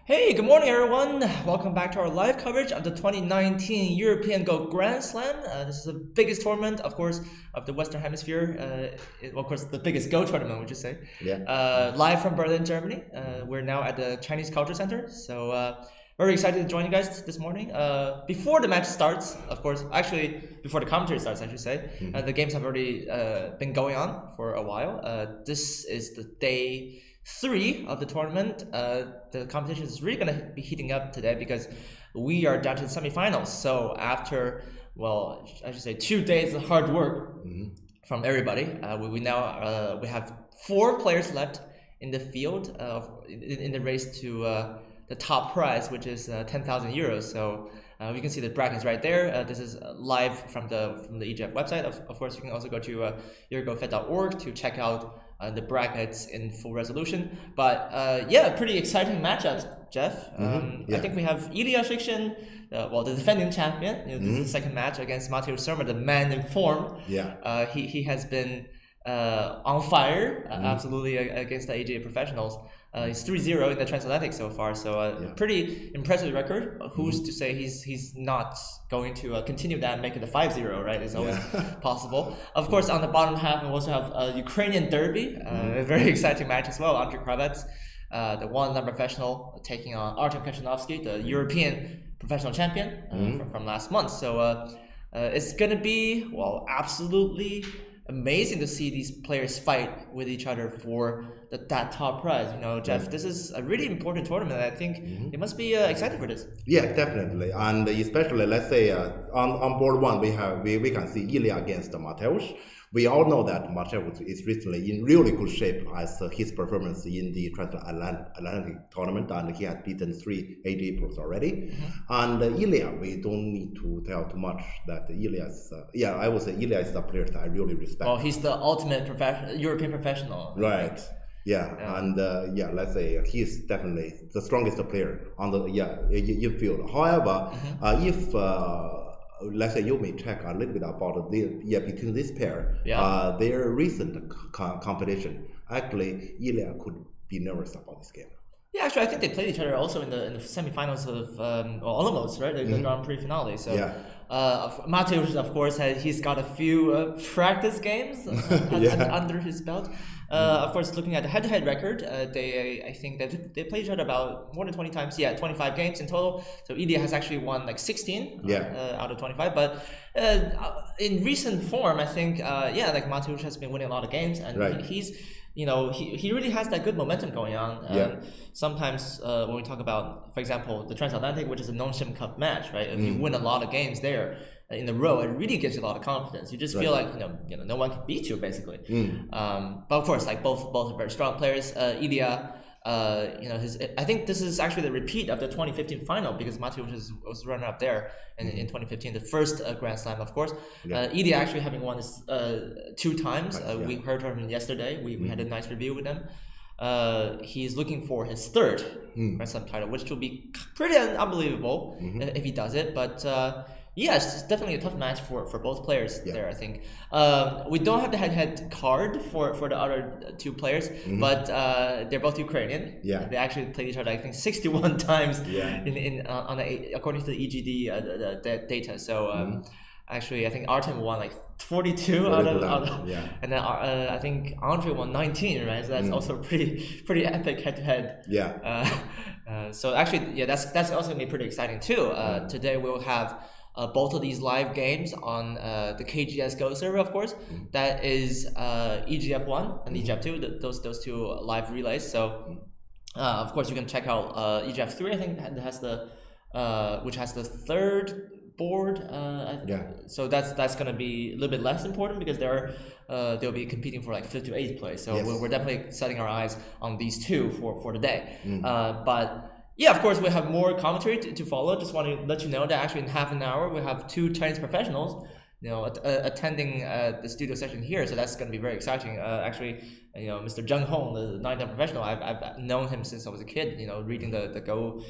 Hey, good morning, everyone. Welcome back to our live coverage of the 2019 European Go Grand Slam. This is the biggest tournament, of course, of the Western Hemisphere. Of course, the biggest Go tournament, would you say? Yeah. Live from Berlin, Germany. We're now at the Chinese Culture Center. So very excited to join you guys this morning. Before the match starts, of course, actually, before the commentary starts, I should say, the games have already been going on for a while. This is the day 3 of the tournament. The competition is really going to be heating up today because we are down to the semifinals. So after, well, I should say 2 days of hard work from everybody, we have 4 players left in the field in the race to the top prize, which is 10,000 euros. So you can see the brackets right there. This is live from the EGF website. Of course, you can also go to eurogofed.org to check out the brackets in full resolution. But yeah, pretty exciting matchups, Jeff. I think we have Ilya Shikshin, the defending champion. This is the second match against Mateusz Surma, the man in form. Yeah. He has been on fire, absolutely, against the AGA professionals. He's 3-0 in the Transatlantic so far, so pretty impressive record. Who's to say he's not going to continue that and make it a 5-0, right? It's always possible. Of course, on the bottom half, we also have a Ukrainian derby, a very exciting match as well. Andrei Kravets, the one-time professional, taking on Artem Kachanovsky, the European professional champion from last month. So it's going to be, well, absolutely amazing to see these players fight with each other for that top prize. You know, Jeff, this is a really important tournament. I think they must be excited for this. Yeah, definitely, and especially let's say on board one we can see Ilya against Mateusz. We all know that Mateusz is recently in really good shape as his performance in the Transatlantic tournament, and he has beaten 3 AD pros already. And Ilya, we don't need to tell too much that Ilya's, I would say Ilya is a player that I really respect. Well, he's the ultimate European professional. Right. Yeah, and let's say he's definitely the strongest player on the in field. However, if let's say you may check a little bit about between this pair, their recent competition. Actually, Ilya could be nervous about this game. Yeah, actually, I think they played each other also in the semifinals of Olomouc, right? The Grand Prix finale. So, Mateusz, of course, he's got a few practice games under his belt. Of course, looking at the head-to-head record, I think they played each other about more than 20 times. Yeah, 25 games in total. So Ilya has actually won like 16 out of 25. But in recent form, I think like Mateusz has been winning a lot of games, and he's. You know, he really has that good momentum going on. Sometimes when we talk about, for example, the Transatlantic, which is a non-Sim Cup match, right? If you win a lot of games there in a row, it really gives you a lot of confidence. You just feel like you know no one can beat you basically. But of course, like both are very strong players. Ilya, I think this is actually the repeat of the 2015 final because Mateusz was runner up there in 2015, the first Grand Slam, of course. Ilya actually having won this 2 times. We heard from him yesterday. We had a nice review with him. He's looking for his 3rd Grand Slam title, which will be pretty unbelievable if he does it. But it's definitely a tough match for both players there, I think. We don't have the head-to-head card for the other 2 players, but they're both Ukrainian. They actually played each other, I think, 61 times according to the EGD data. So actually, I think Artem won like 42 out of and then I think Andrei won 19, right? So that's also pretty epic head-to-head. So actually, that's also gonna be pretty exciting too. Today we'll have both of these live games on the KGS Go server, of course. That is EGF1 and EGF2, those 2 live relays. So of course you can check out EGF3. I think that has which has the 3rd board. So that's going to be a little bit less important because they'll be competing for like 5th to 8th place. So we're definitely setting our eyes on these 2 for the day. But yeah, of course, we have more commentary to follow. Just want to let you know that actually in half an hour, we have 2 Chinese professionals, attending the studio session here. So that's going to be very exciting. Actually, Mr. Zheng Hong, the 9-time professional, I've known him since I was a kid, reading the Go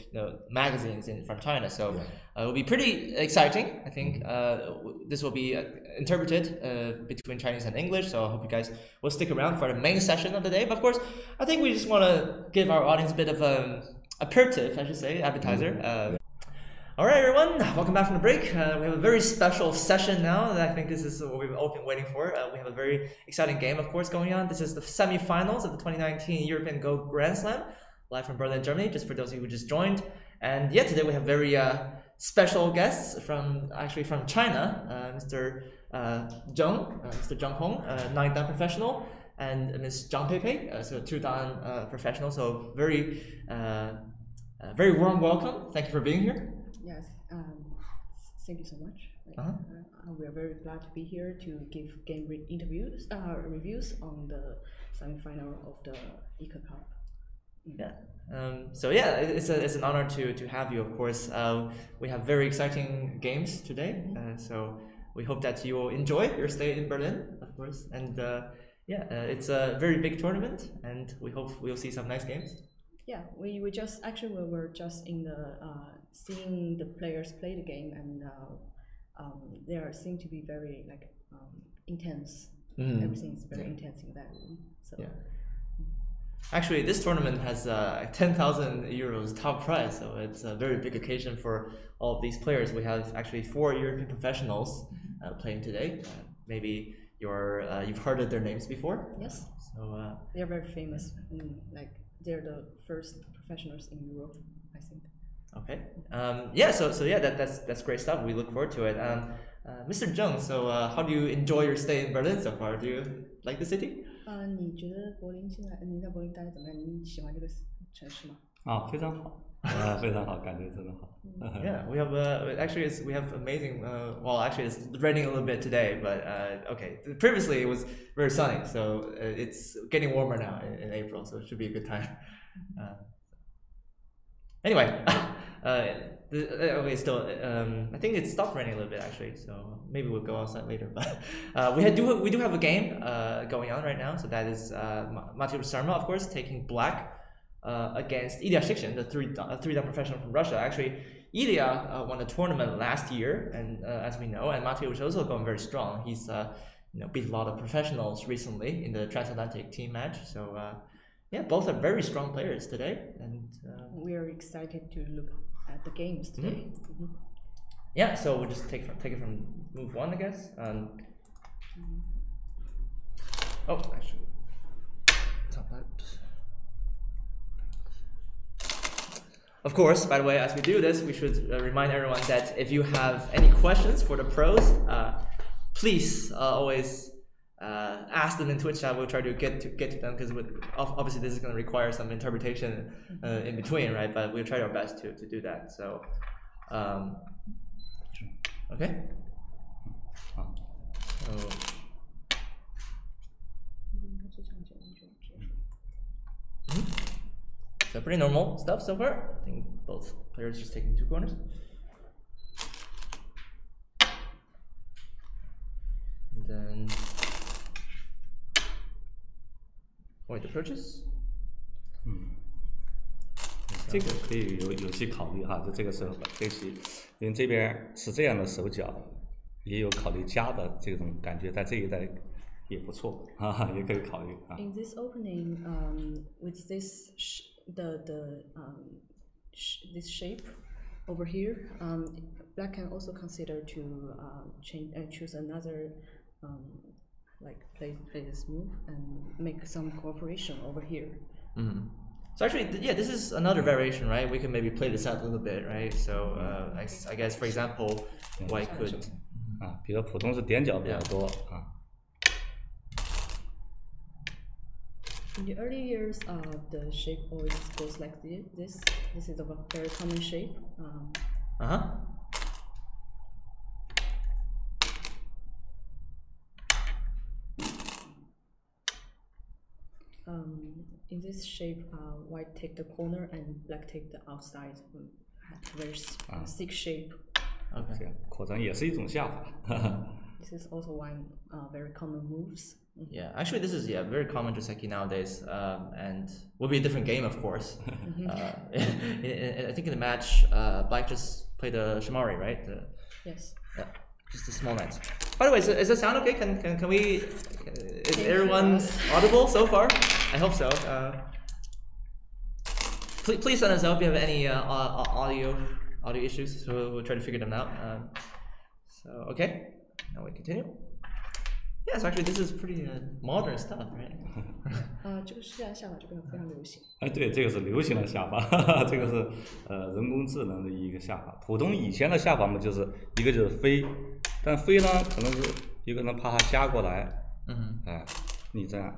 magazines from China. So it will be pretty exciting. I think this will be interpreted between Chinese and English. So I hope you guys will stick around for the main session of the day. But of course, I think we just want to give our audience a bit of aperitif, I should say, appetizer. All right, everyone, welcome back from the break. We have a very special session now. I think this is what we've all been waiting for. We have a very exciting game, of course, going on. This is the semi-finals of the 2019 European Go Grand Slam, live from Berlin, Germany, just for those of you who just joined. And yeah, today we have very special guests from China, Mr. Zheng Hong, 9-dan professional, and Ms. Zhang Peipei, so 2-dan professional. So very warm welcome. Thank you for being here. Yes, thank you so much. We are very glad to be here to give game reviews on the semi-final of the Yike Cup. Yeah. So yeah, it's an honor to have you. Of course, we have very exciting games today. So we hope that you will enjoy your stay in Berlin, of course. And it's a very big tournament, and we hope we'll see some nice games. Yeah, we were just in the seeing the players play the game, and they seem to be very intense. Everything's very intense in that room. So. Yeah. Actually, this tournament has 10,000 euros top prize, so it's a very big occasion for all of these players. We have actually 4 European professionals playing today. Maybe you've heard of their names before. Yes. So they're very famous. They're the first professionals in Europe, I think. Okay. That's great stuff. We look forward to it. Mr. Zheng, so how do you enjoy your stay in Berlin so far? Do you like the city? 你觉得柏林现在你在柏林待得怎么样？你喜欢这个城市吗？非常好，非常好，感觉真的好。Yeah, we have we have amazing. Well, actually, it's raining a little bit today, but okay. Previously, it was very sunny, so it's getting warmer now in April, so it should be a good time. Anyway, okay, still, I think it stopped raining a little bit actually, so maybe we'll go outside later. But we do have a game going on right now, so that is Mateusz Surma, of course, taking black against Ilya Shikshin, the 3-dan professional from Russia. Actually, Ilya won a tournament last year, and as we know, and Mateusz is also going very strong. He's beat a lot of professionals recently in the transatlantic team match. So yeah, both are very strong players today, and we are excited to look at the games today. Yeah, so we'll just take it from move 1, I guess. Oh, actually, top that. Of course, by the way, as we do this, we should remind everyone that if you have any questions for the pros, please always ask them in Twitch chat. We'll try to get to them, because obviously this is going to require some interpretation in between, right? But we'll try our best to do that. So, okay. So pretty normal stuff so far. I think both players just taking 2 corners. And then point approaches. 这个可以有些考虑哈，就这个时候可以，因为这边是这样的手脚，也有考虑加的这种感觉，在这一带也不错啊，也可以考虑啊。In this opening, with this this shape over here, black can also consider to choose another play this move and make some cooperation over here. So actually, yeah, this is another variation, right? We can maybe play this out a little bit, right? So I guess, for example, White could 比如普通是点脚比较多啊。In the early years, the shape always goes like this. This is a very common shape. In this shape, white take the corner and black take the outside. Very thick shape. Okay. 扩展也是一种下法。This is also one very common moves. Yeah, actually, this is very common Joseki nowadays, and will be a different game, of course. I think in the match, Black just played a Shimari, right? Yes. Yeah, just a small net. By the way, is the sound okay? Can we? Is everyone audible so far? I hope so. please let us know if you have any audio issues, so we'll try to figure them out. So okay, now we continue. Yes, actually, this is pretty modern stuff, right? 这个是下法这个非常流行。哎，对，这个是流行的下法，这个是人工智能的一个下法。普通以前的下法嘛，就是一个就是飞，但飞呢，可能是有可能把它夹过来，哎，你这样，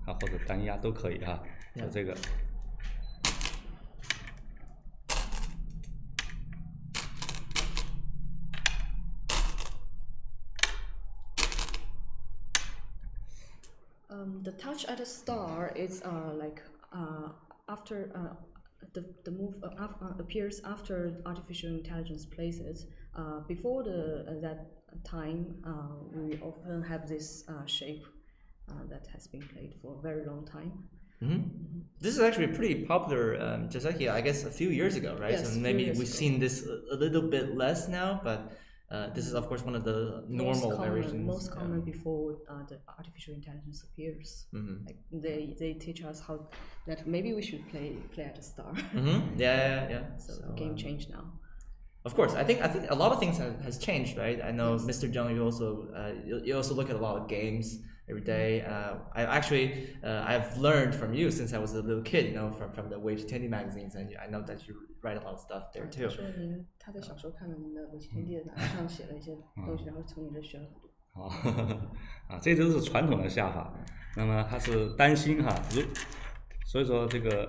啊或者单压都可以哈，就这个。The touch at a star is like after the move appears after artificial intelligence places. Before that time, we often have this shape that has been played for a very long time. This is actually pretty popular, just like I guess a few years ago, right? Yes, so maybe we've seen this a little bit less now, but this is of course one of the normal variations. Most common before the artificial intelligence appears. Like they teach us how that maybe we should play at a star. Yeah. So the game changed now. Of course, I think a lot of things has changed, right? I know, Mr. Zheng, you also look at a lot of games every day. I've learned from you since I was a little kid, you know, from the Wage Tendy magazines, and I know that you write a lot of stuff there too. 说您他在小时候看了您的维基天地的杂志上写了一些东西，然后从你这学了很多。啊，这都是传统的下法，那么它是担心哈，所以说这个，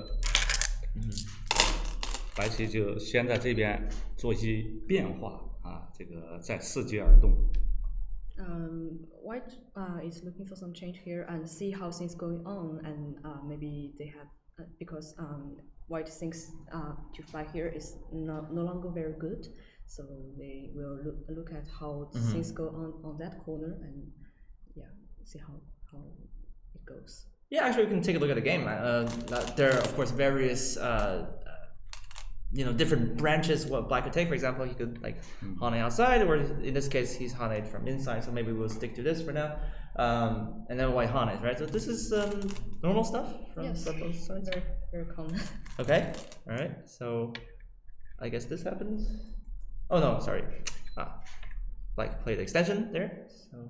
白棋就先在这边做一些变化啊，这个再伺机而动。White is looking for some change here and see how things going on, and maybe they have because White thinks to fly here is no longer very good, so they will look at how things go on that corner and see how it goes. Yeah, actually, we can take a look at the game. There are of course various different branches what Black could take. For example, he could like Hane outside, or in this case, he's Hane from inside. So maybe we'll stick to this for now. And then White Hane, right? So this is normal stuff from both sides. Very, very common. Okay, all right. So I guess this happens. Oh no, sorry. Black played extension there. So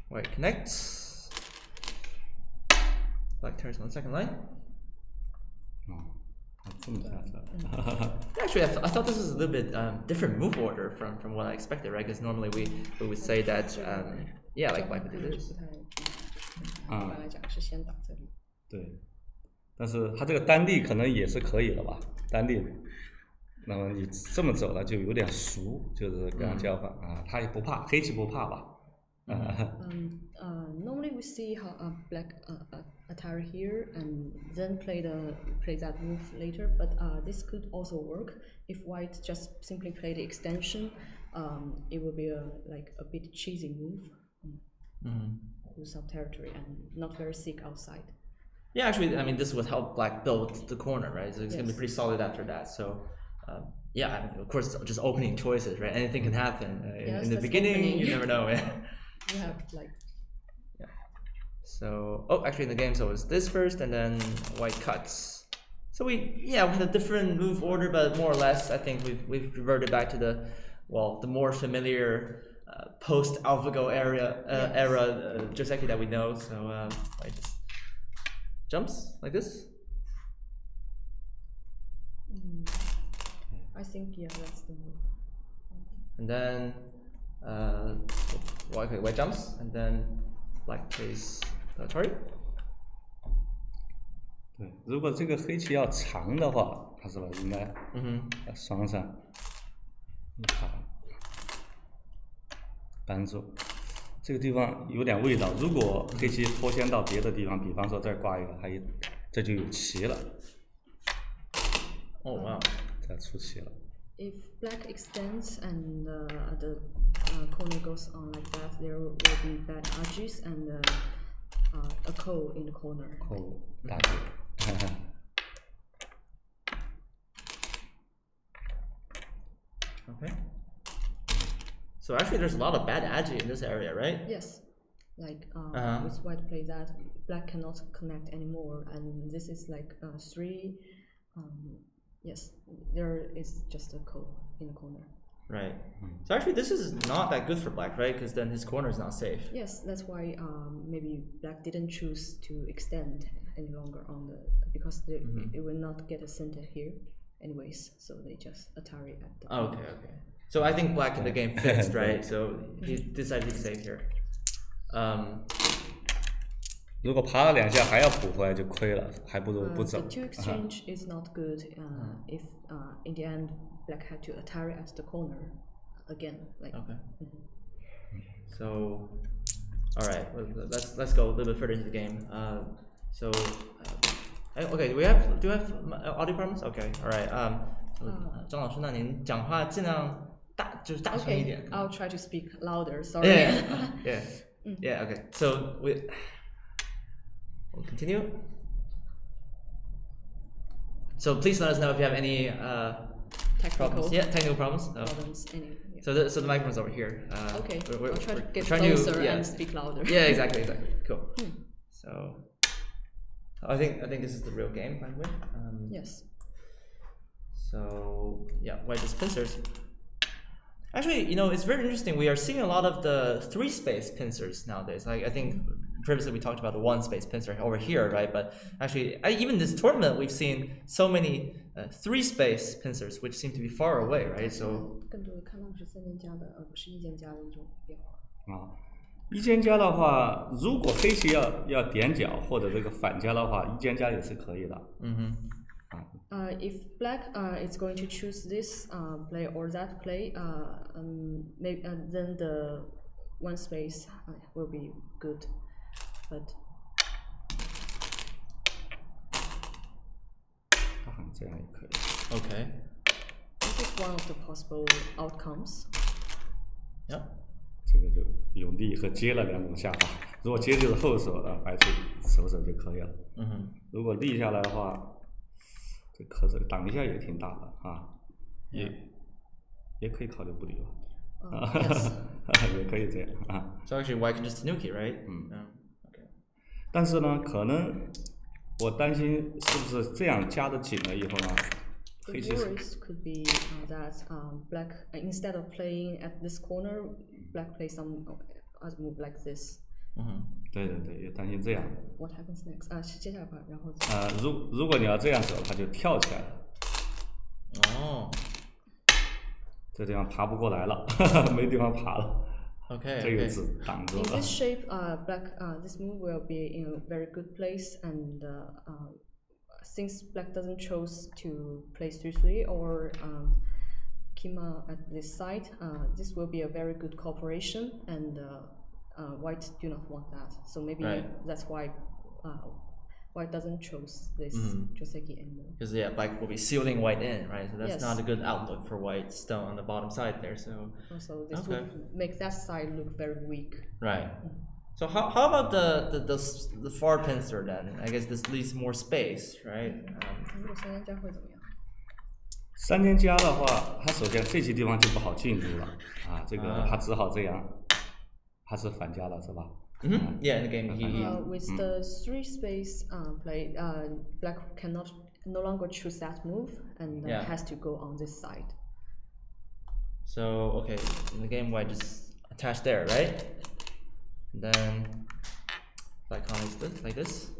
White connects. Black turns on the second line. Actually, I thought this was a little bit different move order from what I expected, right? Because normally we would say that, like Black would do this. 一般来讲是先打这里。对，但是他这个单地可能也是可以的吧，单地。那么你这么走了就有点熟，就是跟他交换啊，他也不怕，黑棋不怕吧？ Normally we see how Black attack here and then play that move later, but this could also work if White just simply play the extension. It will be a bit cheesy move, lose some territory and not very thick outside. Yeah, actually, I mean this would help Black build the corner, right? So it's gonna be pretty solid after that. So. I mean, of course, just opening choices, right? Anything can happen in the beginning. You never know. You have So, actually in the game, so it's this first, and then White cuts. So we had a different move order, but more or less, I think we've reverted back to the more familiar post AlphaGo era Joseki that we know. So White just jumps like this. I think that's the move. And then White jumps, and then Black plays the target. 对，如果这个黑棋要长的话，它是吧应该双上一卡扳住，这个地方有点味道。如果黑棋脱先到别的地方，比方说这儿挂一个，这就有棋了。Oh wow. 再出棋了。 If Black extends and the corner goes on like that, there will be bad edges and a coal in the corner. Coal, that's it. Okay. So actually, there's a lot of bad agi in this area, right? Yes. like with white play that black cannot connect anymore, and this is like 3. Yes, there is just a code in the corner. Right. So actually, this is not that good for black, right? Because then his corner is not safe. Yes, that's why maybe black didn't choose to extend any longer on the because it will not get a center here, anyways. So they just Atari at the. Okay. So I think black in the game fixed, right? So he decided to save here. 如果爬了2下还要补回来就亏了，还不如不走。The two exchange is not good if in the end black had to Atari at the corner again. Like. Okay. So, all right, let's go a little bit further into the game. Okay, do we have audio problems? Okay, all right. 张老师，那您讲话尽量大声一点。Okay, I'll try to speak louder. Sorry. Yeah. Okay. So we'll continue. So please let us know if you have any technical problems. Problems. So the microphone's over here. Okay. We'll try to get closer and speak louder. Yeah, exactly. Cool. So I think this is the real game, by the way. Yes. So yeah, white just pincers. Actually, it's very interesting. We are seeing a lot of the 3-space pincers nowadays. Like I think previously we talked about the 1-space pincer over here, right? But actually, even this tournament, we've seen so many 3-space pincers, which seem to be far away, right? So 更多的看到是3间加的，而不是1间加的一种变化。1间加的话，如果黑棋要点角或者这个反加的话，1间加也是可以的。If black is going to choose this play or that play, maybe then the 1 space will be good, but. 这样也可以。Okay. This is one of the possible outcomes. Yeah. 这个就有力和接了2种下法。如果接就是后手的，白棋手就可以了。如果立下来的话。这壳子挡一下也挺大的啊，也可以考虑不理了，也可以这样啊。So actually, white can just nuke it, right? Okay. 但是呢，可能我担心是不是这样加的紧了以后呢，黑棋。The worries could be that black instead of playing at this corner, black plays some other move like this. 对，也担心这样。What happens next? 接下来吧，然后。如果你要这样走，它就跳起来了。这地方爬不过来了，没地方爬了。Okay. 这个字挡住了。In this shape, black, this move will be in a very good place, and since black doesn't choose to play 3-3 or Kima at this side, this will be a very good cooperation, and. White do not want that, so maybe that's why white doesn't choose this Joseki anymore. Because black will be sealing white in, right? So that's not a good outlook for white stone on the bottom side there. So also this would make that side look very weak. Right. So how about the far pincer then? I guess this leaves more space, right? 如果3间加会怎么样？3间加的话，它首先这些地方就不好进入了啊，这个它只好这样。他是反加了是吧？Yeah, in the game with the 3-space play, black no longer choose that move and has to go on this side. So okay, in the game white just attached there, right? And then black connects this like this.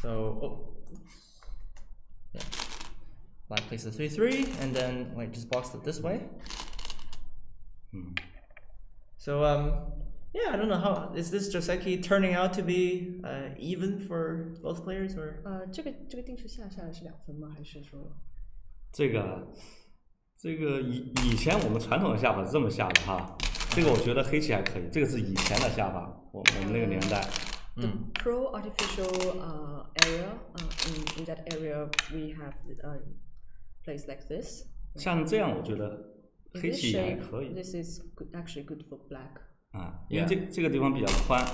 So yeah. Black plays the 3-3, and then white just blocks it this way. So yeah, I don't know how is this Joseki turning out to be even for both players or? 这个定式下来是2分吗？还是说？这个以前我们传统的下法是这么下的哈，这个我觉得黑棋还可以，这个是以前的下法，我们那个年代。The pro artificial area in that area we have place like this. 像这样，我觉得黑棋也还可以。This is actually good for black. 因为这个地方比较宽，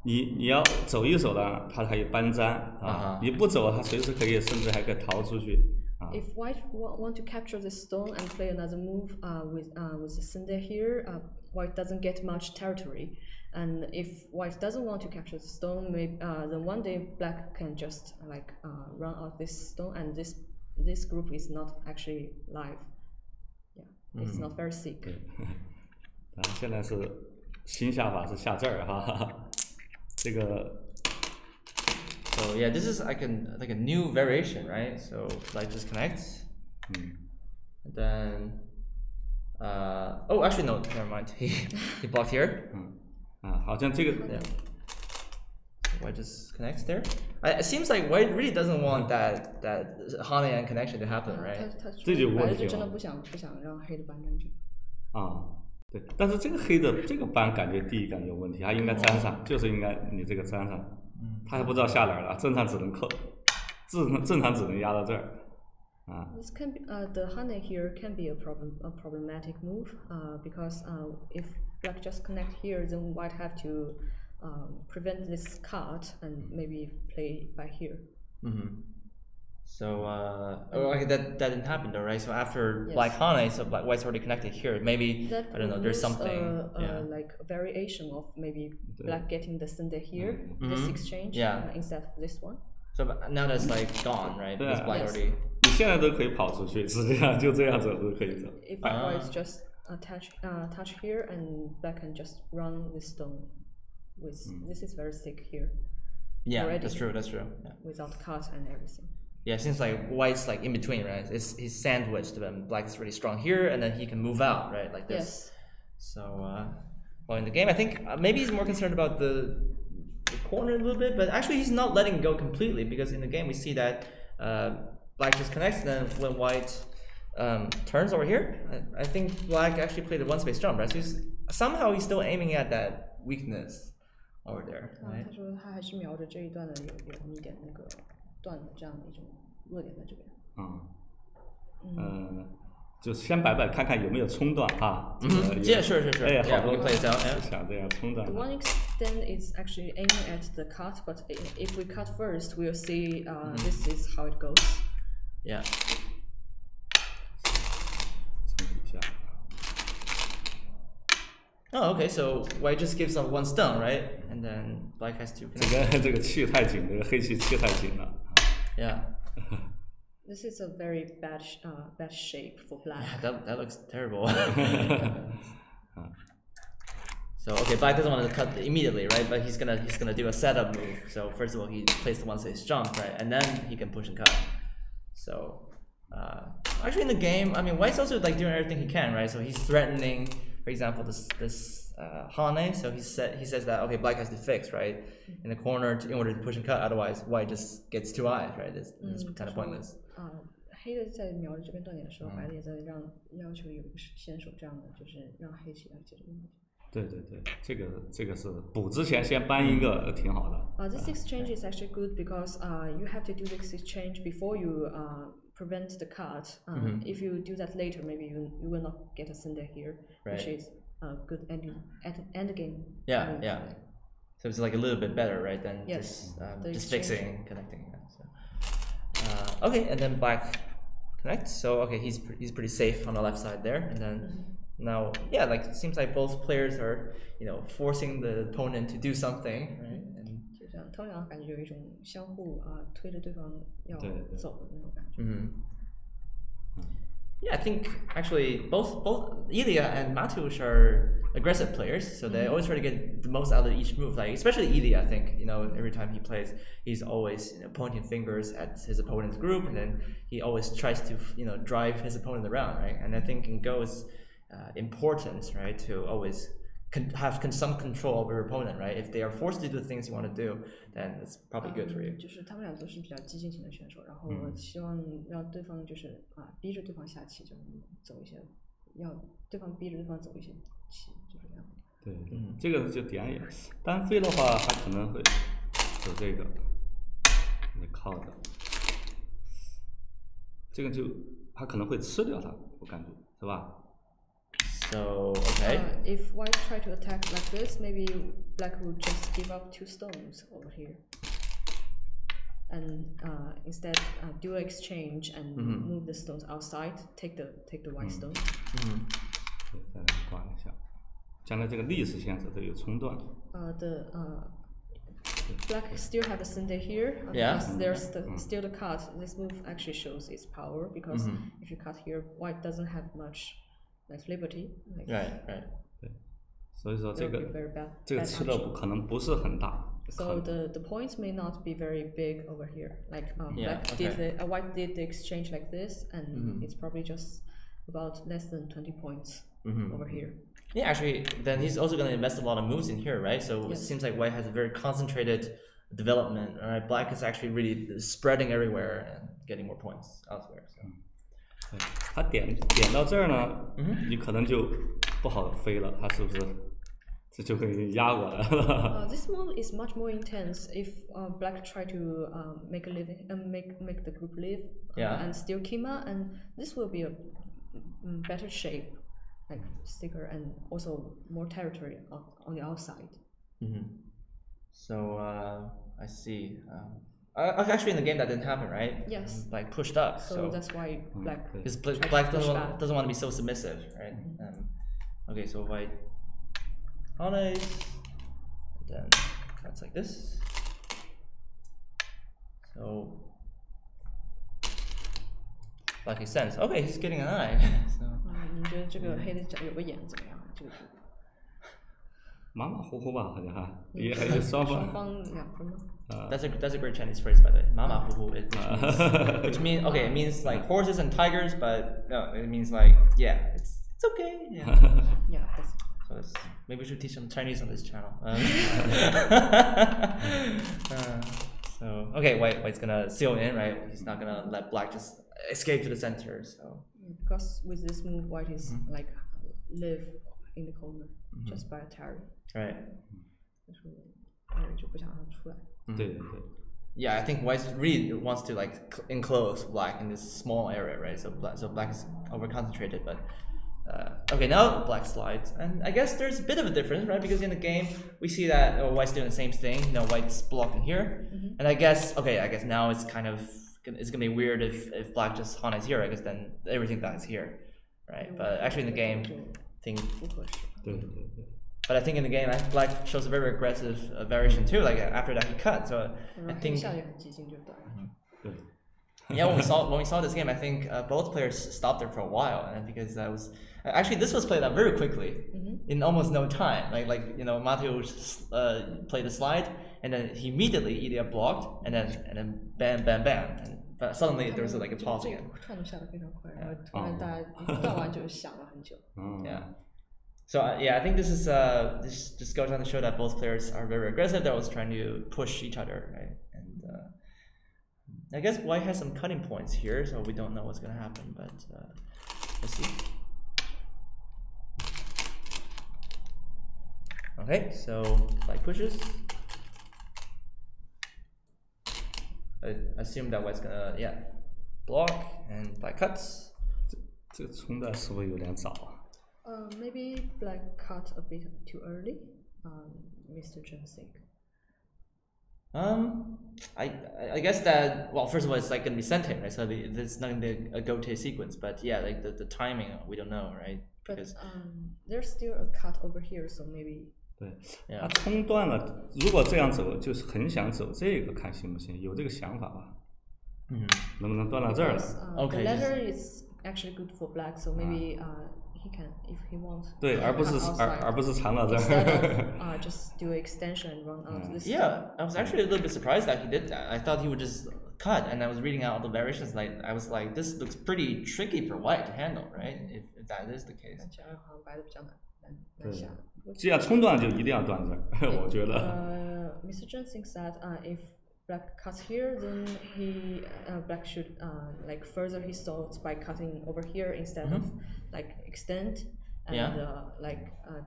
你要走一手呢，它可以搬粘啊；你不走，它随时可以，甚至还可以逃出去 If white want to capture the stone and play another move with the cinder here, white doesn't get much territory. And if white doesn't want to capture the stone, maybe then one day black can just like run out this stone, and this group is not actually live. Yeah, it's not very sick. 现在是新下法是下这儿哈，这个。So yeah, this is like a new variation, right? So like just connects, and then oh actually no, never mind. He blocked here. 好像这个 yeah. So white just connects there. It seems like white really doesn't want that Hane connection to happen, right? 这就有问题就真的不想让黑的搬进去。对，但是这个黑的这个搬感觉第一感觉有问题，它应该粘上，就是应该你这个粘上。他还不知道下哪儿了，正常只能扣，正常只能压到这儿。This can be the Hane here can be a problematic move because if black just connect here, then white have to prevent this cut and maybe play by here. So okay, that didn't happen though, right? So after black Hane, so white's already connected here. Maybe I don't know. There's something like a variation of maybe black getting the cinder here, this exchange, instead of this one. So now that's like gone, right? Because black already. 你现在都可以跑出去，实际上就这样走都可以走。If white just touch here and black can just run with stone, this is very sick here. Yeah, already, that's true. That's true. Yeah. Without cut and everything. Yeah, it seems like white's like in between, right? He's sandwiched, but black's really strong here, and then he can move out, right? Like this. Yes. So, well, in the game, I think maybe he's more concerned about the corner a little bit, but actually he's not letting go completely, because in the game we see that black just connects, and then when white turns over here, I think black actually played a one-space jump, right? So somehow he's still aiming at that weakness over there, right? 他说他还是瞄着这一段的有一点那个段的这样的一种弱点在这边。就先摆摆看看有没有冲断哈。Yeah, sure. 哎，好多 plays out. 想这样冲断。To one extent, it's actually aiming at the cut, but if we cut first, we'll see this is how it goes. Yeah. 从底下。Oh, okay. So white just gives up one stone, right? And then black has to. 这个气太紧，这个黑气太紧了。Yeah. This is a very bad shape for black. Yeah, that looks terrible. So okay, black doesn't want to cut immediately, right? But he's gonna do a setup move. So first of all, he plays the one-space jump, right? And then he can push and cut. So actually, in the game, I mean, white's also like doing everything he can, right? So he's threatening, for example, this Hane. So he says that okay, black has to fix, right, in the corner in order to push and cut. Otherwise, white just gets two eyes, right? It's kind of pointless. 黑的在瞄着这边断点的时候，白的也在要求有个先手，这样的就是让黑棋来解决问题。对，这个是补之前先搬一个挺好的。This exchange is actually good because you have to do this exchange before you prevent the cut. If you do that later, maybe you will not get a cinder here, which is a good end game. Yeah. So it's like a little bit better, right, than just fixing, connecting. So. Okay, and then black connects. So okay, he's pretty safe on the left side there, and then now like it seems like both players are forcing the opponent to do something, right? And 就这样，通常感觉有一种相互推着对方要走的那种感觉。Yeah, I think actually both Ilya and Mateusz are aggressive players, so they always try to get the most out of each move. Like especially Ilya, I think every time he plays, he's always pointing fingers at his opponent's group, and then he always tries to drive his opponent around, right? And I think in Go is important, right, to always have some control over your opponent, right? If they are forced to do the things you want to do, then it's probably good for you. 就是他们俩都是比较激进型的选手，然后希望让对方就是逼着对方下棋，就是走一些，要对方逼着对方走一些棋，就是这样。对，这个就点也，单飞的话，他可能会走这个，靠着，这个就他可能会吃掉他，我感觉是吧？ So okay. If white try to attack like this, maybe black will just give up 2 stones over here. and instead do exchange and move the stones outside, take the white stone. 再来刮一下，将来这个历史线这里有冲断。Black still have a center here because there's still the cut. This move actually shows its power because if you cut here, white doesn't have much like liberty. Like, right. 对，所以说这个 这个吃的可能不是很大。So the points may not be very big over here. Like white did the exchange like this, and it's probably just about less than 20 points over here. Yeah, actually, then he's also going to invest a lot of moves in here, right? So it seems like white has a very concentrated development, right? Black is actually really spreading everywhere and getting more points elsewhere. So. 他点到这儿呢，你可能就不好飞了，他是不是？这就可以压过来了。This move is much more intense if Black try to make a living, make the group live, and steal Kima, and this will be a better shape, like sticker, and also more territory on the outside. So I see. Actually, in the game that didn't happen, right? Yes. Like pushed up. So that's why Black. Because Black doesn't want to be so submissive, right? Okay, so white. Nice. Then cuts like this. So Black makes sense. Okay, he's getting an eye. So. 你觉得这个黑的有个眼怎么样？这个图。马马虎虎吧，好像哈，也还有双方两分吗？That's a great Chinese phrase, by the way. 马马虎虎, which means okay, it means like horses and tigers, but no, it means like it's okay. Yeah, that's. So maybe we should teach some Chinese on this channel. So okay, white's gonna seal in, right? He's not gonna let black just escape to the center. So because with this move, white is like live in the corner just by a tarry. Right.对。Yeah, I think white really wants to like enclose black in this small area, right? So black is over concentrated, but. Okay, now black slides, and I guess there's a bit of a difference, right? Because in the game we see that white's doing the same thing. White's blocking here, and I guess now it's gonna be weird if black just Hana's here. I guess then everything dies here, right? But actually in the game, but I think in the game, black shows a very aggressive variation too. Like after that he cut, so I think. Yeah, when we saw this game, I think both players stopped there for a while, and because actually this was played out very quickly, in almost no time. Like Mateusz played the slide, and then he immediately Ilya blocked, and then bam, but suddenly there was like a pause again. Yeah. So I think this is this just goes on to show that both players are very aggressive. They're always trying to push each other, right? And I guess white has some cutting points here, so we don't know what's gonna happen, but let's see. Okay, so white pushes. I assume that white's gonna block and black cuts. 这个冲的是不是有点早啊？Maybe black cut a bit too early, Mr. Chen think. I guess that, well, first of all, it's like gonna be sentient, right? So it's not gonna be a go-to sequence, but like the timing we don't know, right? Because there's still a cut over here, so maybe. 对，他冲断了，如果这样走，就是很想走这个，看行不行？有这个想法吧？能不能断到这儿了 ？Okay. The ladder is actually good for black, so maybe he can if he wants. 对，而不是藏到这儿。Instead of just do extension and run out this. Yeah, I was actually a little bit surprised that he did that. I thought he would just cut, and I was reading out all the variations. Like I was like, this looks pretty tricky for white to handle, right? If that is the case. 既然冲断就一定要断这儿，我觉得。Mr. Chen thinks that if black cuts here, then black should like further his thoughts by cutting over here instead of like extend and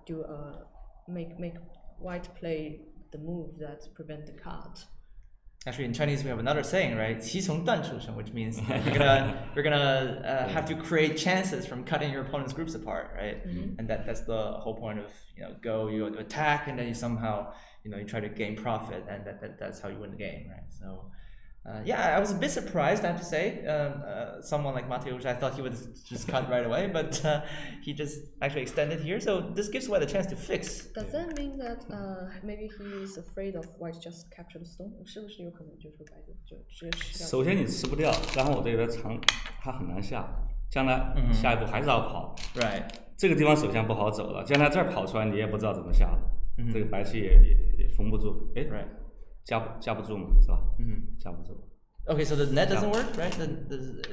do make white play the move that prevent the cut. Actually, in Chinese, we have another saying, right? 棋从断出生, which means you're gonna have to create chances from cutting your opponent's groups apart, right? And that's the whole point of you go to attack, and then you somehow you try to gain profit, and that's how you win the game, right? So Yeah, I was a bit surprised, I have to say. Someone like Mateusz, I thought he would just cut right away, but he just actually extended here. So this gives White a chance to fix. Does that mean that maybe he is afraid of White just capture the stone? 是不是有可能就是白的就直接吃掉？首先你吃不掉，然后我这边长，它很难下，将来下一步还是要跑。Right. 这个地方首先不好走了，将来这儿跑出来你也不知道怎么下了。这个白棋也封不住，哎。Right. 架不住嘛，是吧？架不住。Okay, so the net doesn't work, right?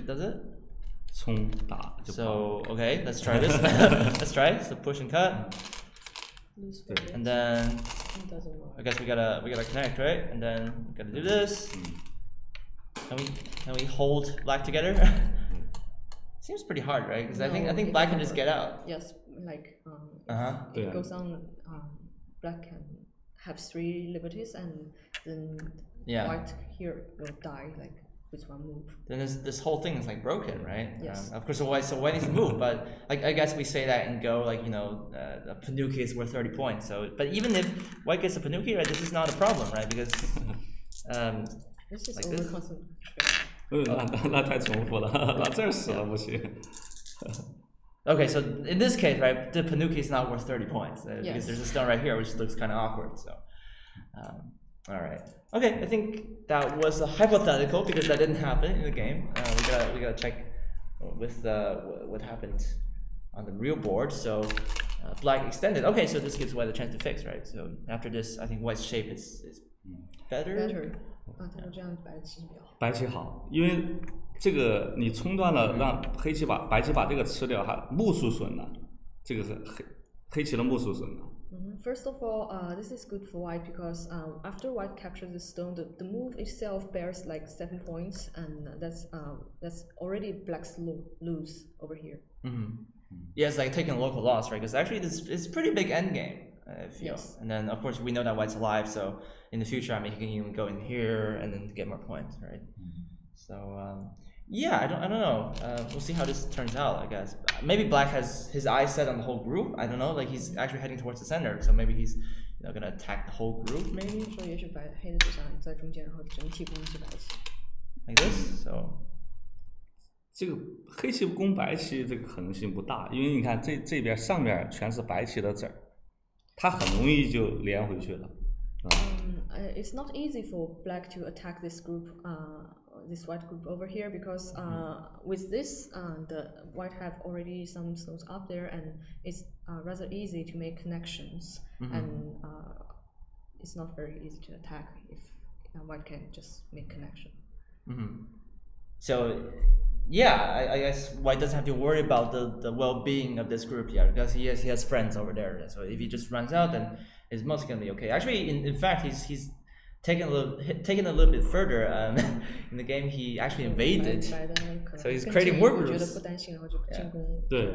Does it? 冲打就跑。So okay, let's try this. Let's try. So push and cut. And then I guess we gotta connect, right? And then we gotta do this. Can we hold black together? Seems pretty hard, right? Because I think black can just get out. Yes, like if it goes on, black can have 3 liberties and then White here will die like with 1 move. Then this whole thing is like broken, right? Yes. Of course, so White needs to move, but I guess we say that in Go, like a Panuki is worth 30 points. So, but even if White gets a Panuki, right, this is not a problem, right? Because this is like over-concentration. 那太重复了，那这儿死了不行。Okay, so in this case, right, the Panuki is not worth 30 points because there's a stone right here, which looks kind of awkward. So, all right. Okay, I think that was a hypothetical because that didn't happen in the game. We gotta check with what happened on the real board. So, black extended. Okay, so this gives White a chance to fix, right? So after this, I think White's shape is better. 他说这样白棋比较好。白棋好，因为这个你冲断了，让黑棋白棋把这个吃掉，哈，目数损了，这个是黑棋的目数损了。First of all, this is good for White because after White captures the stone, the move itself bears like 7 points, and that's already Black's lose over here. Yeah, it's like taking a local loss, right? Because actually, this is pretty big endgame. Yes. And then, of course, we know that White's alive, so in the future, I mean, he can even go in here and then get more points, right? So, yeah, I don't know. We'll see how this turns out, I guess. Maybe Black has his eyes set on the whole group. I don't know. Like, he's actually heading towards the center, so maybe he's gonna attack the whole group, maybe? 说也许黑的就想在中间，然后整体攻击白棋。Like this, so. 这个黑棋攻白棋这个可能性不大，因为你看这边上面全是白棋的子儿。它很容易就连回去了。It's not easy for Black to attack this group, this White group over here because with this, the White have already some stones up there, and it's rather easy to make connections, and it's not very easy to attack if White can just make connection. So. Yeah, I guess White doesn't have to worry about the well-being of this group yet because he has friends over there. So if he just runs out, then it's mostly gonna be okay. Actually, in fact, he's taken a little bit further. In the game, he actually invaded. So he's creating more groups. 对，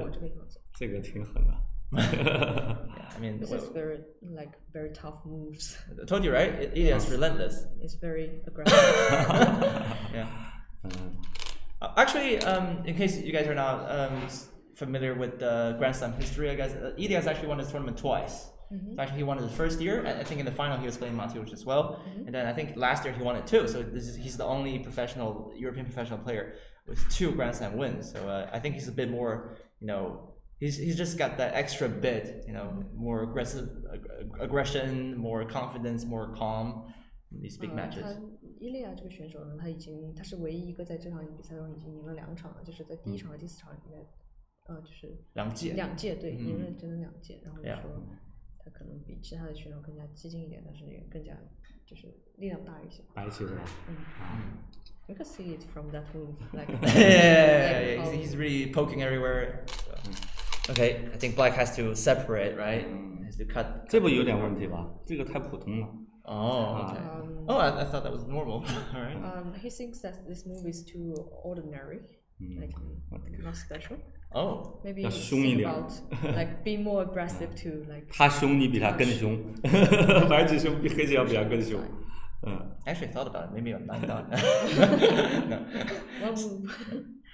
这个挺狠的。Yeah, I mean, this is very tough moves. I told you, right? Ilya is relentless. It's very aggressive. Yeah. Actually, in case you guys are not familiar with the Grand Slam history, I guess Ilya has actually won this tournament twice. So actually, he won it the first year. I think in the final he was playing Mateusz as well, and then I think last year he won it too. So he's the only European professional player with 2 Grand Slam wins. So I think he's a bit more, he's just got that extra bit, more aggression, more confidence, more calm in these big matches. Ilya 这个选手呢，他是唯一一个在这场比赛中已经赢了2场了，就是在第1场和第4场里面，就是两届对，赢了真的2届，然后就说他可能比其他的选手更加激进一点，但是也更加就是力量大一些。白棋是吧？You can see it from that move, like yeah, he's really poking everywhere. So. Okay, I think Black has to separate, right? Has to cut. 这不有点问题吧？这个太普通了。Oh, okay. I thought that was normal. All right. He thinks that this move is too ordinary, like not special. Oh. Maybe think about like be more aggressive too, like. 他凶，你比他更凶。白棋凶比黑棋要比他更凶。Actually, I thought about it. Maybe I'm not. No. One move.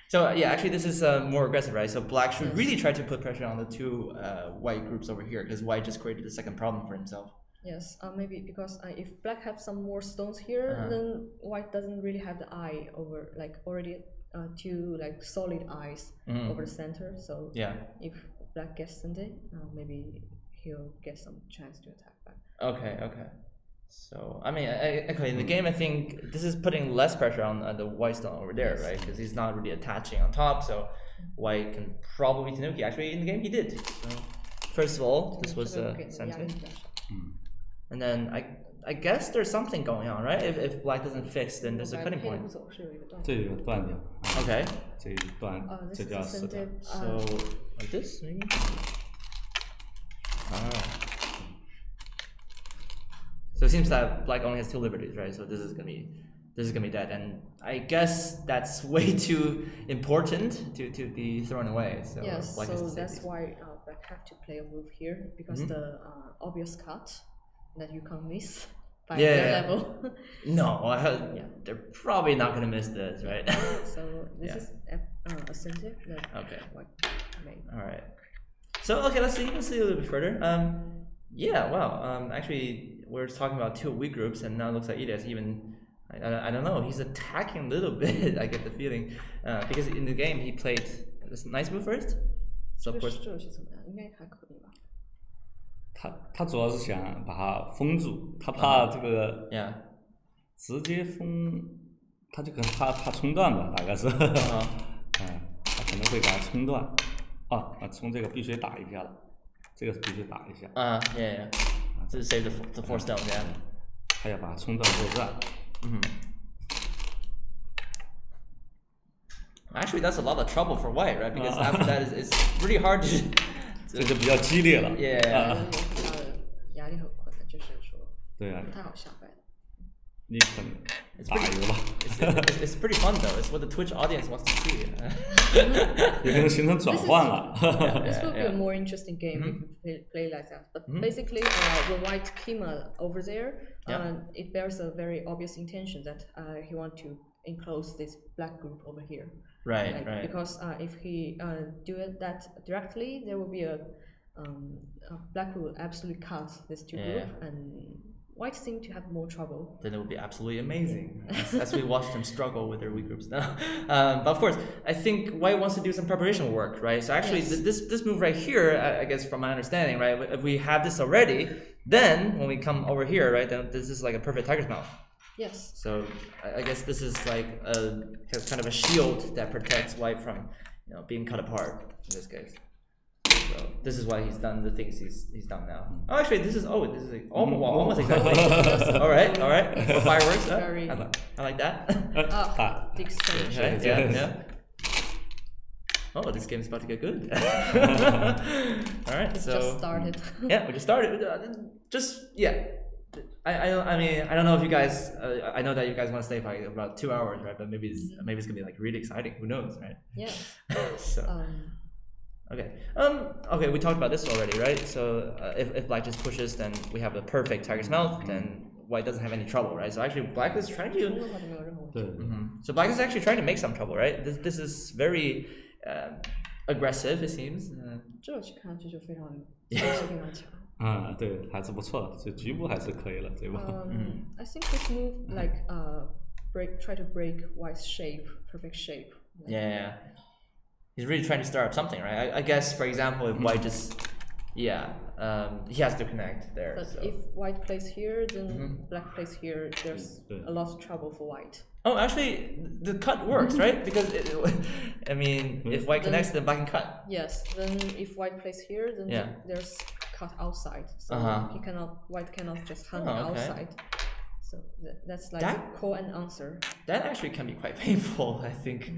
So yeah, actually this is more aggressive, right? So Black should really try to put pressure on the 2 White groups over here because White just created the second problem for himself. Yes, maybe because if black have some more stones here, then white doesn't really have the eye over, like already two like solid eyes over the center. So if black gets Sunday, maybe he'll get some chance to attack back. Okay. So I mean, okay, in the game, I think this is putting less pressure on the white stone over there, right? Because he's not really attaching on top, so white can probably Tanuki. Actually, in the game, he did. So first of all, this was center. And then I guess there's something going on, right? If black doesn't fix, then there's a cutting point. 这有断掉。Okay. 这一断，这就要死掉。So like this, maybe. So it seems that black only has 2 liberties, right? So this is gonna be dead, and I guess that's way too important to be thrown away. So yes, so that's why black have to play a move here because the obvious cut that you can't miss by their level. No, they're probably not gonna miss this, right? So this is a center that white made. All right. So okay, let's see a little bit further. Yeah, wow. Actually, we're talking about 2 weak groups, and now it looks like Ilya's even. I don't know. He's attacking a little bit. I get the feeling because in the game he played this nice move first. So of course. 他主要是想把它封住，他怕这个直接封，他就可能怕冲断吧，大概是，他可能会给他冲断，冲这个必须打一下了，这个必须打一下。这是 save the 4 stones, 他要把它冲断作战。Actually, that's a lot of trouble for white, right? Because after that, it's really hard to. 这就比较激烈了。压力很困难，就是说，对啊，不太好下败。你可能打一个吧。It's pretty fun though. It's what the Twitch audience wants to see. 有可能形成转换了。This will be a more interesting game if we play like that. But basically, the white Kima over there, it bears a very obvious intention that he wants to enclose this black group over here. Right. Because if he do that directly, there will be a black will absolutely cut these 2 groups, and white seem to have more trouble. Then it would be absolutely amazing as we watch them struggle with their weak groups now. But of course, I think white wants to do some preparation work, right? So actually, this move right here, I guess from my understanding, right, if we have this already, then when we come over here, right, then this is like a perfect tiger's mouth. Yes. So I guess this is like a kind of a shield that protects white from, being cut apart in this case. So this is why he's done the things he's done now. Oh, actually, this is like almost exactly. all right. Fireworks. I like that. The exchange. Yeah. Oh, this game is about to get good. All right. So just started. Yeah, we just started. I mean, I don't know if you guys. I know that you guys want to stay for like about 2 hours, right? But maybe it's gonna be like really exciting. Who knows, right? Yeah. So. Okay, we talked about this already, right? So if black just pushes, then we have the perfect tiger's mouth, then white doesn't have any trouble, right? So actually black is trying to... So black is actually trying to make some trouble, right? This is very aggressive, it seems. 这去看就非常强。对，还是不错，这局部还是可以了，对吧？I think this move like try to break white's shape, perfect shape. Yeah. He's really trying to start up something, right? I guess, for example, if white just, he has to connect there. But if white plays here, then black plays here. There's a lot of trouble for white. Oh, actually, the cut works, right? Because if white connects, then black can cut. Yes. Then if white plays here, then there's cut outside. So white cannot just hunt outside. So that's like call and answer. That actually can be quite painful, I think.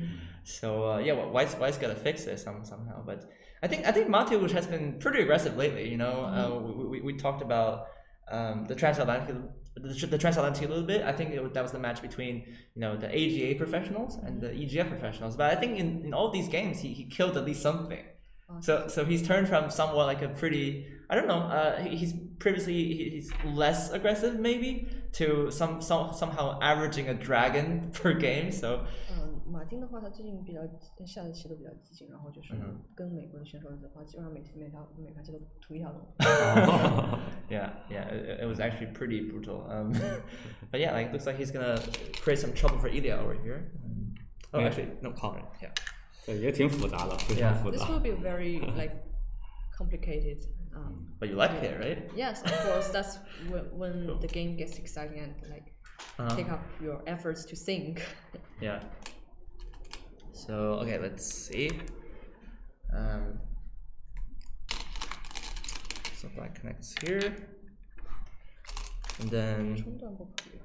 So white's got to fix this somehow. But I think Mateusz has been pretty aggressive lately. We talked about the transatlantic a little bit. I think that was the match between the AGA professionals and the EGF professionals. But I think in all these games he killed at least something. So he's turned from somewhat like a pretty, I don't know, he's less aggressive maybe to somehow averaging a dragon per game. So 马丁的话，他最近比较下的棋都比较激进，然后就是跟美国的选手的话，基本上每盘棋都图一条龙。Yeah, it was actually pretty brutal. But yeah, like looks like he's gonna create some trouble for Ilya over here. Oh, actually, no, Colin. Yeah. 也挺复杂的，非常复杂。 This will be very like complicated. But you like it, right? Yes, of course. That's when the game gets exciting and like take up your efforts to think. Yeah. So okay, let's see. So black connects here, and then 冲断不考虑。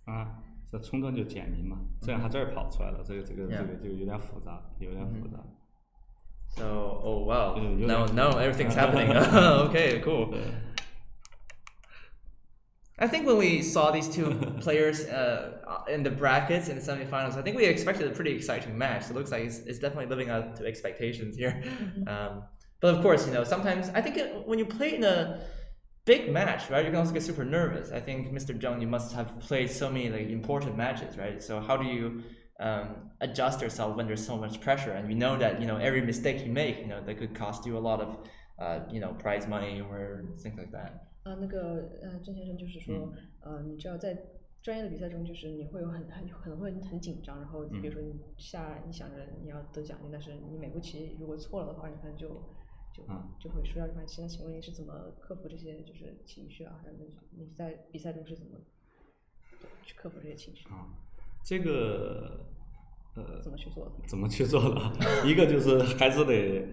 啊，这冲断就减明嘛，这样它这儿跑出来了，这个就有点复杂，有点复杂。 So, oh wow, now everything's happening. Okay, cool. I think when we saw these two players in the brackets in the semifinals, I think we expected a pretty exciting match. It looks like it's definitely living up to expectations here. But of course, you know, sometimes I think when you play in a big match, right, you can also get super nervous. I think Mr. Zheng, you must have played so many like important matches, right? So how do you adjust yourself when there's so much pressure, and you know that every mistake you make, that could cost you a lot of prize money or things like that. 那个郑先生就是说，你知道在专业的比赛中，就是你会有可能会很紧张，然后比如说你想着你要得奖金，但是你每步棋如果错了的话，你可能就会输掉这盘棋。那请问你是怎么克服这些就是情绪啊？然后你在比赛中是怎么去克服这些情绪？这个怎么去做的？怎么去做的？一个就是还是得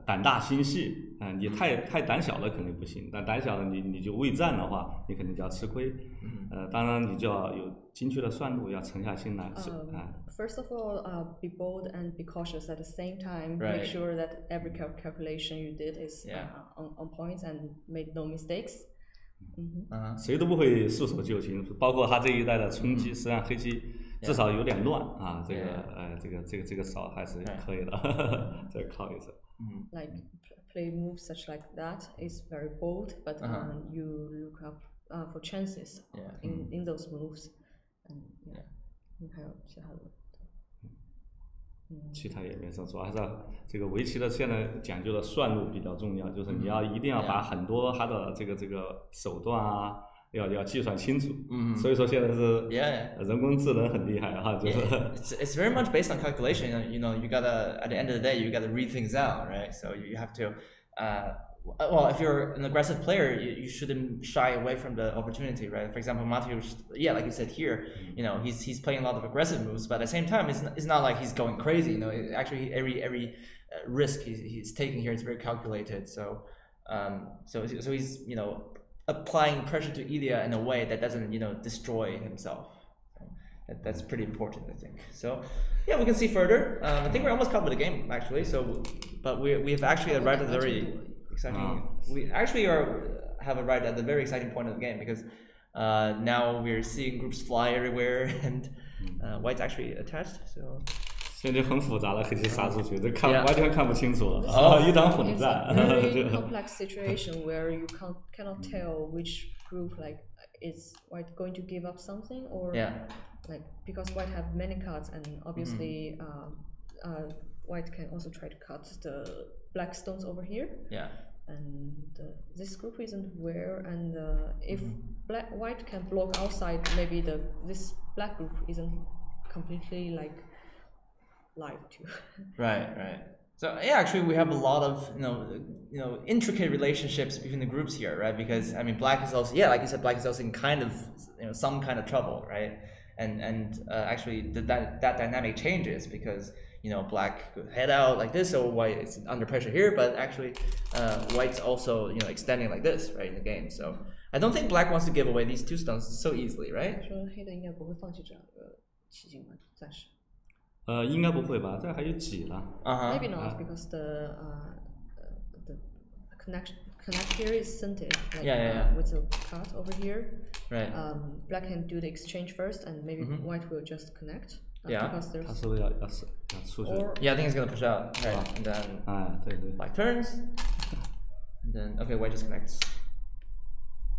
胆大心细你太胆小了肯定不行，但胆小了你就畏战的话，你肯定就要吃亏。当然你就要有精确的算度，要沉下心来。First of all, be bold and be cautious at the same time. Right. Make sure that every calculation you did is on points and made no mistakes. 谁都不会束手就擒，包括他这一代的冲击，实际上黑棋至少有点乱啊。这个少还是可以的，再靠一下。Like play moves such like that is very bold, but you look up for chances in those moves, and 还有其他的。其他也没什么，主要还是这个围棋的现在讲究的算路比较重要，就是你一定要把很多它的这个手段啊，要计算清楚。所以说现在是人工智能很厉害哈，就是。It's very much based on calculation. You gotta at the end of the day you gotta read things out, right? So you have to. Well, if you're an aggressive player, you shouldn't shy away from the opportunity, right? For example, Mateusz, like you said here, he's playing a lot of aggressive moves, but at the same time, it's not like he's going crazy. Actually, every risk he's taking here is very calculated. So he's applying pressure to Ilya in a way that doesn't destroy himself. That's pretty important, I think. So yeah, we can see further. I think we're almost covered the game actually. So, but we've actually arrived at the very exciting. We actually have arrived at the very exciting point of the game because now we're seeing groups fly everywhere and White's actually attached. So 现在很复杂了，黑棋杀出去，这完全看不清楚了，一场混战。It's a very complex situation where you cannot tell which group is White going to give up something or because White have many cards and obviously White can also try to cut the black stones over here. Yeah. And this group isn't where, and if White can block outside, maybe this black group isn't completely live too. Right. So yeah, actually we have a lot of intricate relationships between the groups here, right? Because I mean, black is also like you said, black is also in kind of some kind of trouble, right? And actually that dynamic changes because black could head out like this, so white is under pressure here, but actually white's also extending like this, right, in the game. So I don't think black wants to give away these two stones so easily, right? 说黑的应该不会放弃这样的棋境吧，暂时。应该不会吧？这还有几了？Maybe not because the connect here is scented, with a cut over here. Right. Black can do the exchange first, and maybe white will just connect. Because there's. 他是不是要出去？ Yeah, I think he's gonna push out. Right, and then. 对。Black turns. And then white just connects.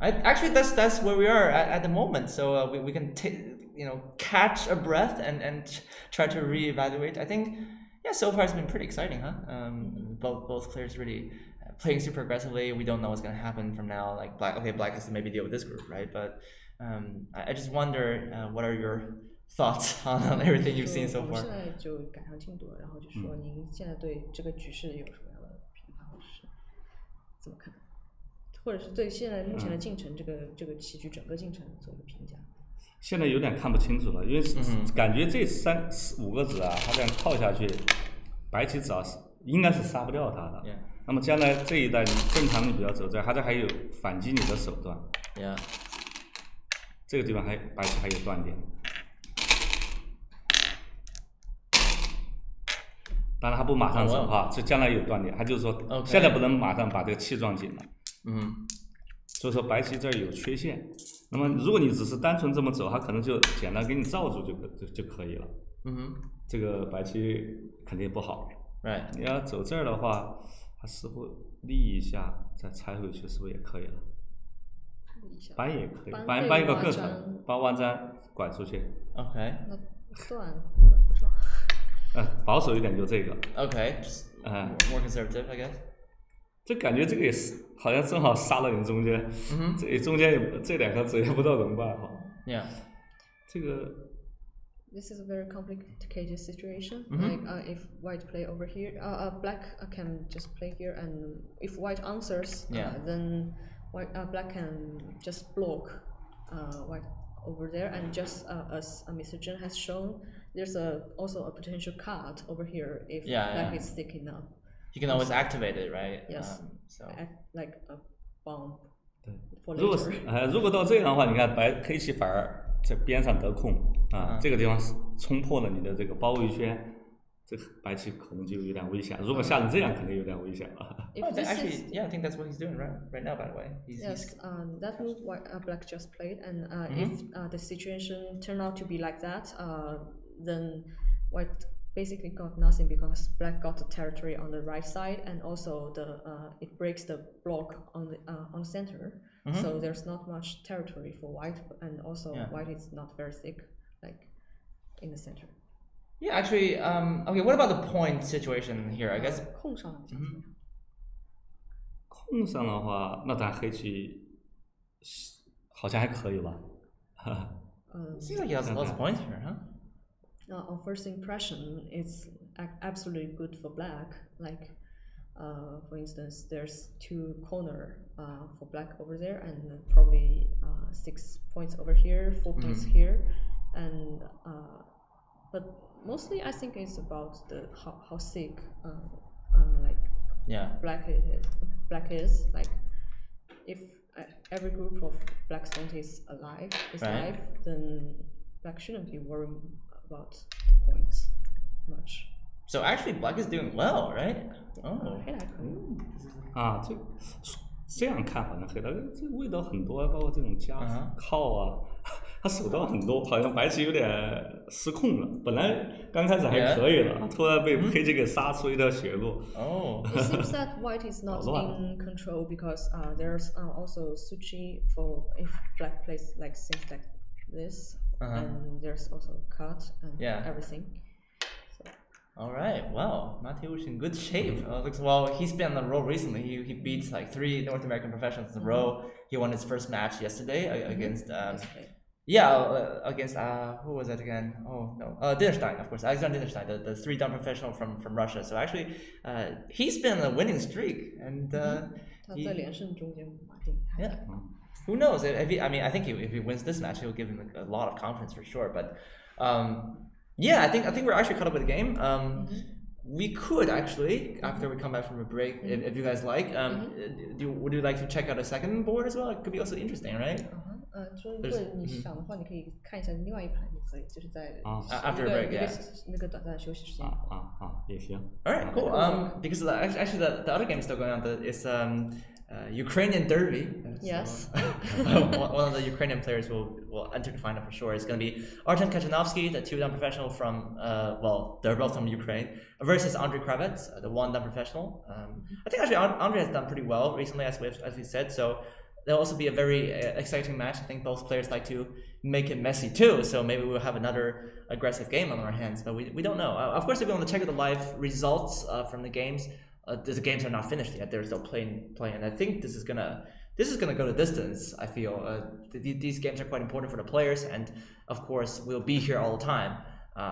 Actually, that's where we are at the moment. So we can catch a breath and try to reevaluate. I think so far it's been pretty exciting, huh? Both players really playing super aggressively. We don't know what's going to happen from now. Like Black has to maybe deal with this group, right? But I just wonder, what are your thoughts on everything you've seen so far? 现在就赶上进度了，然后就说您现在对这个局势有什么样的评判，或者是怎么看，或者是对现在目前的进程这个棋局整个进程做一个评价。现在有点看不清楚了，因为感觉这3、5个子啊，他这样靠下去，白棋只要是应该是杀不掉他的。那么将来这一代正常你不要走这儿，他这还有反击你的手段。这个地方白棋还有断点。当然他不马上走哈，这将来有断点，他就是说现在不能马上把这个气撞紧了。所以说白棋这儿有缺陷。那么如果你只是单纯这么走，他可能就简单给你罩住就可以了。这个白棋肯定不好。你要走这儿的话，他似乎立一下再拆回去，是不是也可以了？搬也可以，搬一个个层，把弯粘拐出去。OK。那断不知道。保守一点就这个。OK。more conservative, I guess. 这感觉这个也是好像正好杀了你中间，这中间也这2颗子也不知道怎么办哈。这个。This is a very complicated situation. Like if white play over here, black can just play here, and if white answers, then black can just block white over there, and just as Mr. Chen has shown, there's also a potential cut over here if black is thick enough. You can always activate it, right? Yes. So like a bomb. 如果到这样的话，你看黑棋反而在边上得空啊，这个地方冲破了你的这个包围圈，这个白棋可能就有点危险。如果下成这样，肯定有点危险了。Actually, I think that's what he's doing right now. By the way, yes, that move black just played, and if the situation turned out to be like that, then white basically got nothing because black got the territory on the right side, and also it breaks the block on the center. So there's not much territory for white, and also white is not very thick, like in the center. Yeah, actually, okay. What about the point situation here? I guess. 空上空上的话，那咱黑棋好像还可以吧。Seems like he has lots of points here, huh? On first impression, it's absolutely good for black. Like, for instance, there's 2 corners for black over there, and probably 6 points over here, 4 points here, and but mostly I think it's about how thick black is. Like, if every group of black stone is alive, then black shouldn't be worried about the points much. So actually, black is doing well, right? Oh. 这样看好像黑的这味道很多，包括这种夹靠啊，他手段很多，好像白棋有点失控了。本来刚开始还可以了，突然被黑棋给杀出一条血路。It seems that white is not in control because there's also sushi for if black plays like things like this, and there's also cut and everything. All right, well, Mateusz in good shape. Looks well. He's been on the roll recently. He beat like 3 North American professionals in a row. He won his first match yesterday against against who was that again? Oh no, Dinnerstein, of course. Alexander Dinnerstein, the 3-dan professional from Russia. So actually, he's been on a winning streak, and who knows? I think if he wins this match, he'll give him a lot of confidence for sure. But yeah, I think we're actually caught up with the game. We could actually, after we come back from a break, if you guys like, would you like to check out a second board as well? It could be also interesting, right? 说如果你想的话，你可以看一下另外一盘也可以，就是在 after a break, 那个短暂的休息时间。也行。All right, cool. Because actually the other game is still going on. It's Ukrainian Derby. Yes. One of the Ukrainian players will enter the final for sure. It's going to be Artem Kachanovsky, the 2-dan professional from they're both from Ukraine, versus Andrei Kravets, the 1-dan professional. I think actually Andrei has done pretty well recently, as we said. So there'll also be a very exciting match. I think both players like to make it messy too. So maybe we'll have another aggressive game on our hands. But we don't know. Of course, if you want to check out the live results from the games, the games are not finished yet. They're still playing, and I think this is gonna go the distance. I feel these games are quite important for the players, and of course we'll be here all the time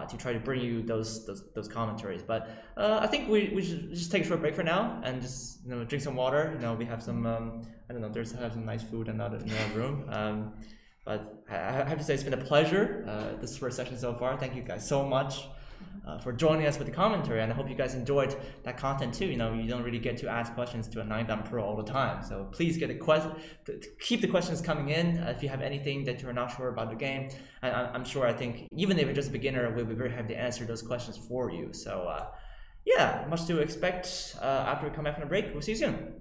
to try to bring you those commentaries. But I think we should just take a short break for now and just drink some water. We have some I don't know. Have some nice food in the room. But I have to say it's been a pleasure this first session so far. Thank you guys so much for joining us with the commentary, and I hope you guys enjoyed that content too. You don't really get to ask questions to a 9Dan Pro all the time, so please keep the questions coming in if you have anything that you're not sure about the game. And I'm sure, I think even if you're just a beginner, we'll be very happy to answer those questions for you. So yeah, much to expect after we come back from the break. We'll see you soon.